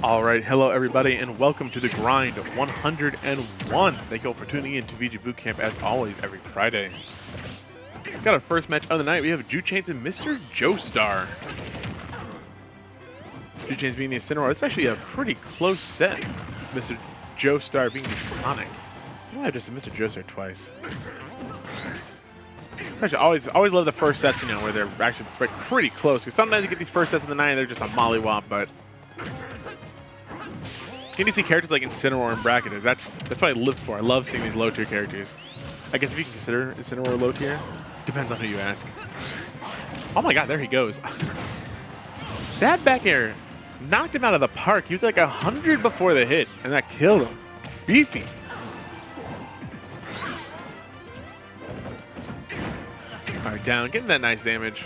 All right, hello everybody, and welcome to the grind 101. Thank you all for tuning in to VGBootCamp as always every Friday. Got our first match of the night. We have JewChainz and Mr. Joestar. JewChainz being the Incineroar. It's actually a pretty close set. Mr. Joestar being the Sonic. I might have just said Mr. Joestar twice. Actually, always love the first sets, you know, where they're actually pretty close. Because sometimes you get these first sets in the night and they're just a mollywop, but you need to see characters like Incineroar and Bracketed. That's what I live for. I love seeing these low tier characters. I guess if you can consider Incineroar low tier, depends on who you ask. Oh my god, there he goes. That back air knocked him out of the park. He was like 100 before the hit, and that killed him. Beefy. All right, down, getting that nice damage.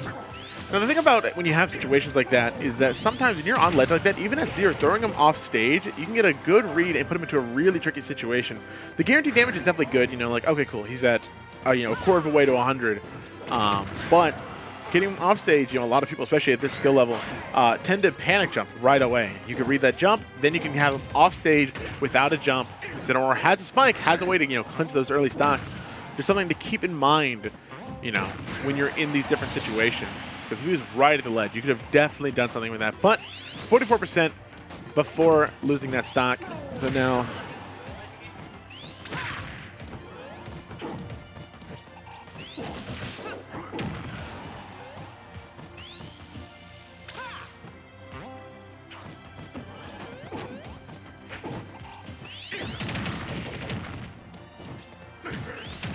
Now, the thing about it, when you have situations like that is that sometimes when you're on ledge like that, even at 0, throwing them off stage, you can get a good read and put him into a really tricky situation. The guaranteed damage is definitely good, you know, like, okay, cool, he's at, you know, a quarter of a way to 100. But getting him off stage, you know, a lot of people, especially at this skill level, tend to panic jump right away. You can read that jump, then you can have him off stage without a jump. Incineroar has a spike, has a way to, you know, clinch those early stocks. There's something to keep in mind, you know, when you're in these different situations. Because if he was right at the ledge, you could have definitely done something with that. But 44% before losing that stock. So now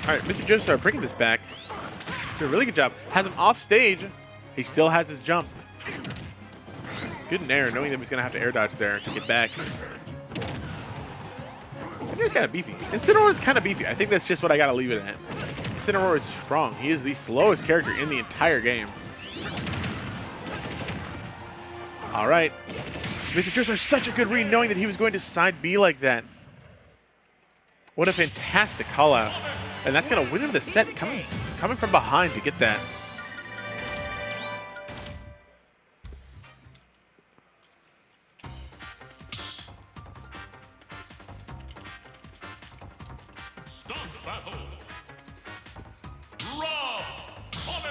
all right, Mr. Joestar bringing this back. Did a really good job. Has him off stage. He still has his jump. Good in air, knowing that he's going to have to air dodge there to get back. Incineroar's kind of beefy. Incineroar is kind of beefy. I think that's just what I got to leave it at. Incineroar is strong. He is the slowest character in the entire game. All right. Mr. Joestar, such a good read, knowing that he was going to side B like that. What a fantastic call out. And that's going to win him the set, coming from behind to get that. Battle. R.O.B.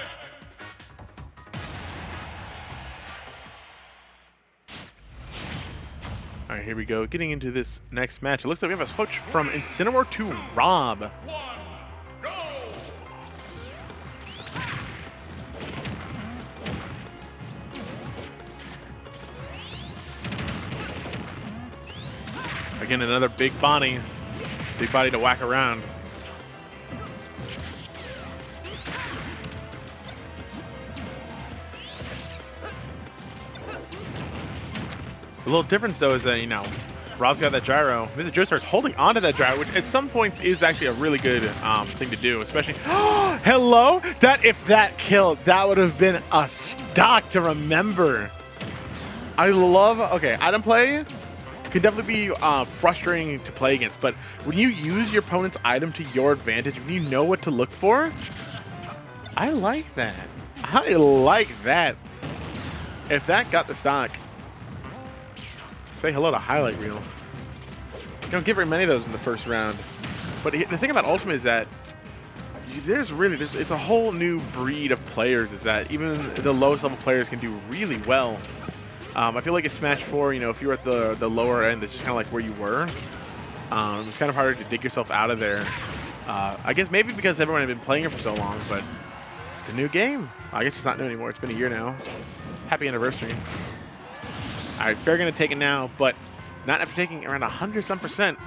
All right, here we go. Getting into this next match. It looks like we have a switch from Incineroar to R.O.B. Again, another big body. Big body to whack around. The little difference, though, is that, you know, R.O.B.'s got that gyro. Mr. Joestar's holding onto that gyro, which at some points is actually a really good thing to do, especially... Hello? If that killed, that would have been a stock to remember. I love... Okay, item play can definitely be frustrating to play against, but when you use your opponent's item to your advantage, when you know what to look for, I like that. I like that. If that got the stock, say hello to highlight reel. You don't get very many of those in the first round. But the thing about Ultimate is that it's a whole new breed of players, is that even the lowest level players can do really well. I feel like in Smash 4, you know, if you were at the lower end, it's just kind of like where you were. It's kind of harder to dig yourself out of there. I guess maybe because everyone had been playing it for so long, but it's a new game. I guess it's not new anymore. It's been a year now. Happy anniversary. All right, Fair going to take it now, but not after taking around 100-some%.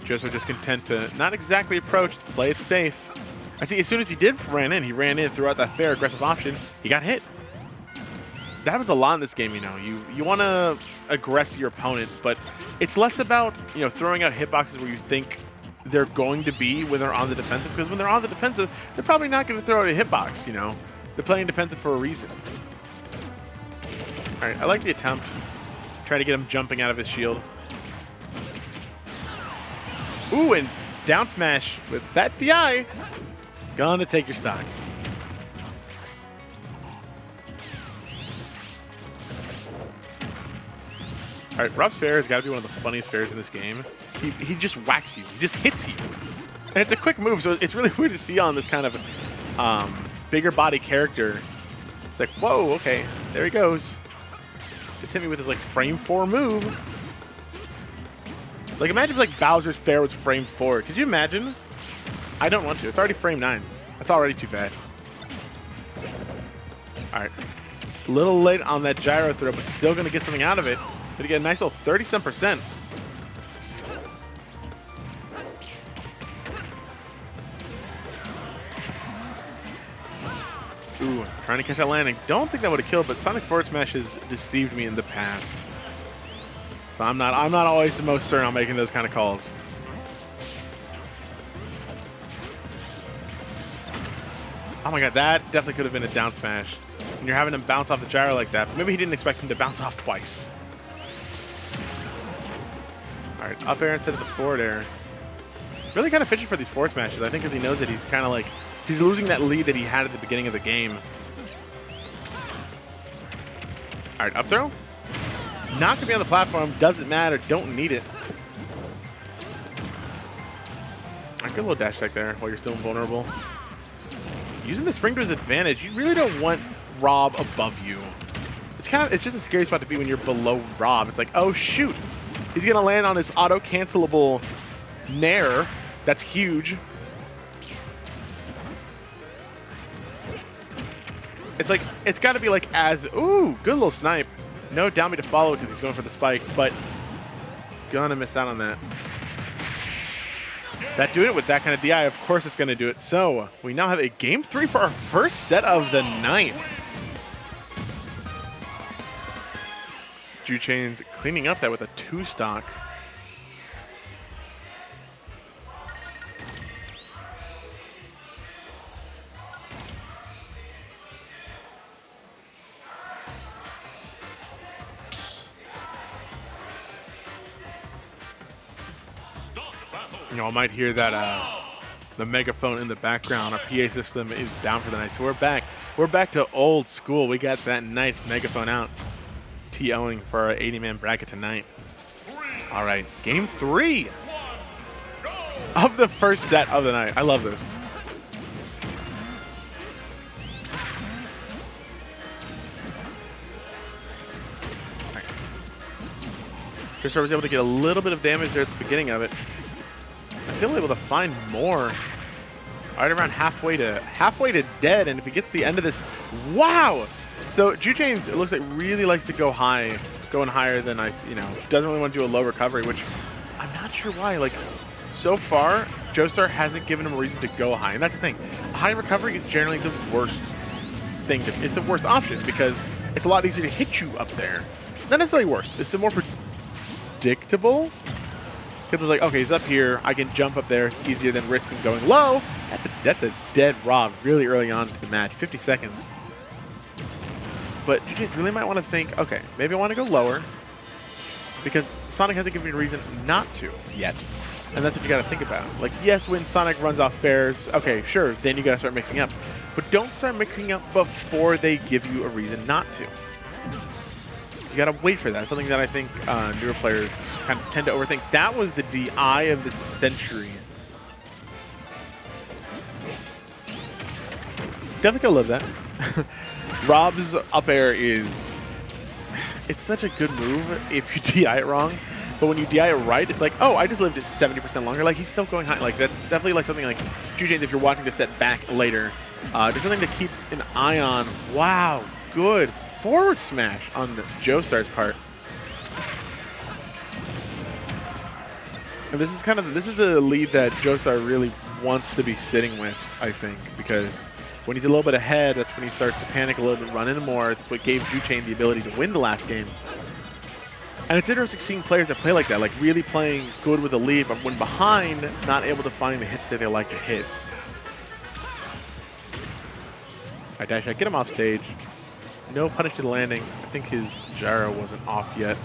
Joestar just content to not exactly approach, play it safe. I see, as soon as he ran in throughout that fair aggressive option, he got hit. That happens a lot in this game, you know. You want to aggress your opponents, but it's less about, you know, throwing out hitboxes where you think they're going to be when they're on the defensive, because when they're on the defensive, they're probably not going to throw out a hitbox, you know. They're playing defensive for a reason. All right, I like the attempt. Try to get him jumping out of his shield. Ooh, and down smash with that DI. Gonna take your stock. All right, Rob's fair has got to be one of the funniest fairs in this game. He just whacks you. He just hits you. And it's a quick move, so it's really weird to see on this kind of bigger body character. It's like, whoa, okay, there he goes. Just hit me with his like frame 4 move. Like imagine if like Bowser's fair was frame 4. Could you imagine? I don't want to. It's already frame 9. That's already too fast. All right. A little late on that gyro throw, but still going to get something out of it. Going to get a nice little 30-some%. Ooh, trying to catch that landing. Don't think that would have killed, but Sonic Forward Smash has deceived me in the past. So I'm not always the most certain on making those kind of calls. Oh my god, that definitely could have been a down smash. And you're having him bounce off the gyro like that. But maybe he didn't expect him to bounce off twice. Alright, up air instead of the forward air. Really kind of fishing for these forward smashes, I think, because he knows that he's kind of like, he's losing that lead that he had at the beginning of the game. Alright, up throw. Not going to be on the platform. Doesn't matter. Don't need it. Alright, good little dash attack there while you're still invulnerable. Using the spring to his advantage, you really don't want R.O.B above you. It's just a scary spot to be when you're below R.O.B. It's like, oh shoot, he's gonna land on his auto-cancelable Nair. That's huge. It's like, it's gotta be like as, ooh, good little snipe. No down B to follow because he's going for the spike, but gonna miss out on that. That doing it with that kind of DI, of course it's going to do it. So we now have a game 3 for our first set of the night. JewChainz cleaning up that with a 2-stock. You know, I might hear that the megaphone in the background. Our PA system is down for the night, so we're back. We're back to old school. We got that nice megaphone out, TOing for our 80-man bracket tonight. All right, game 3 of the first set of the night. I love this. Joestar was able to get a little bit of damage there at the beginning of it. Still able to find more. Right around halfway to dead, and if he gets to the end of this, wow! So JewChainz, it looks like really likes to go high, going higher than doesn't really want to do a low recovery, which I'm not sure why. Like so far, Joestar hasn't given him a reason to go high, and that's the thing. High recovery is generally the worst thing. It's the worst option because it's a lot easier to hit you up there. Not necessarily worse. It's the more predictable. Because it's like, okay, he's up here. I can jump up there. It's easier than risking going low. That's a dead R.O.B really early on to the match. 50 seconds. But JewChainz really might want to think, okay, maybe I want to go lower. Because Sonic hasn't given me a reason not to yet. And that's what you got to think about. Like, yes, when Sonic runs off fairs, okay, sure, then you got to start mixing up. But don't start mixing up before they give you a reason not to. You gotta wait for that. Something that I think newer players kind of tend to overthink. That was the DI of the century. Definitely gonna love that. R.O.B's up air is, it's such a good move if you DI it wrong. But when you DI it right, it's like, oh, I just lived it 70% longer. Like he's still going high. Like that's definitely like something like JewChainz, if you're watching the set back later. Just something to keep an eye on. Wow, good forward smash on Joestar's part. And this is the lead that Joestar really wants to be sitting with, I think, because when he's a little bit ahead, that's when he starts to panic a little bit, run into more. That's what gave JewChainz the ability to win the last game. And it's interesting seeing players that play like that, like really playing good with a lead, but when behind, not able to find the hits that they like to hit. I dash, I get him off stage. No punish to the landing. I think his gyro wasn't off yet.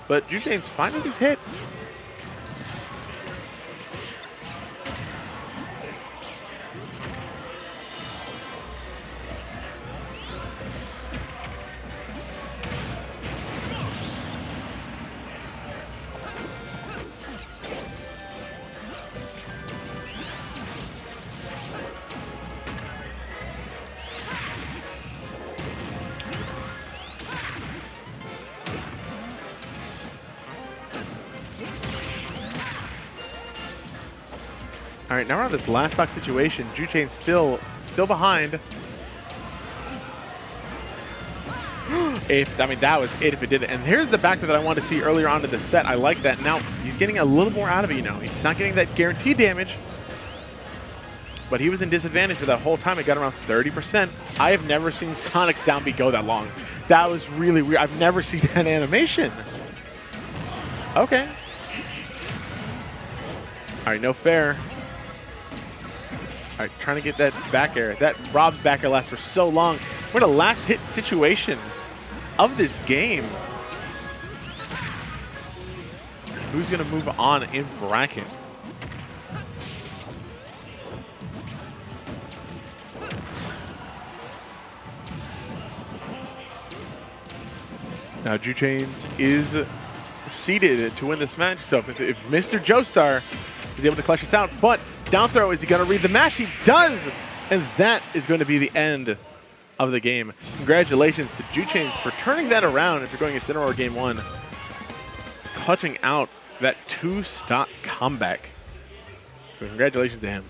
But JewChainz finding his hits. All right, now we're on this last stock situation. JewChainz still behind. I mean, that was it if it did it. And here's the back that I wanted to see earlier on in the set. I like that. Now, he's getting a little more out of it, you know. He's not getting that guaranteed damage. But he was in disadvantage for that whole time. It got around 30%. I have never seen Sonic's down B go that long. That was really weird. I've never seen that animation. Okay. All right, no fair. All right, trying to get that back air. That R.O.B's back air lasts for so long. We're in a last hit situation of this game. Who's going to move on in bracket? Now, JewChainz is seeded to win this match. So if Mr. Joestar is able to clutch this out, but down throw, is he going to read the match? He does! And that is going to be the end of the game. Congratulations to JewChainz for turning that around after going Incineroar game 1. Clutching out that 2-stock comeback. So congratulations to him.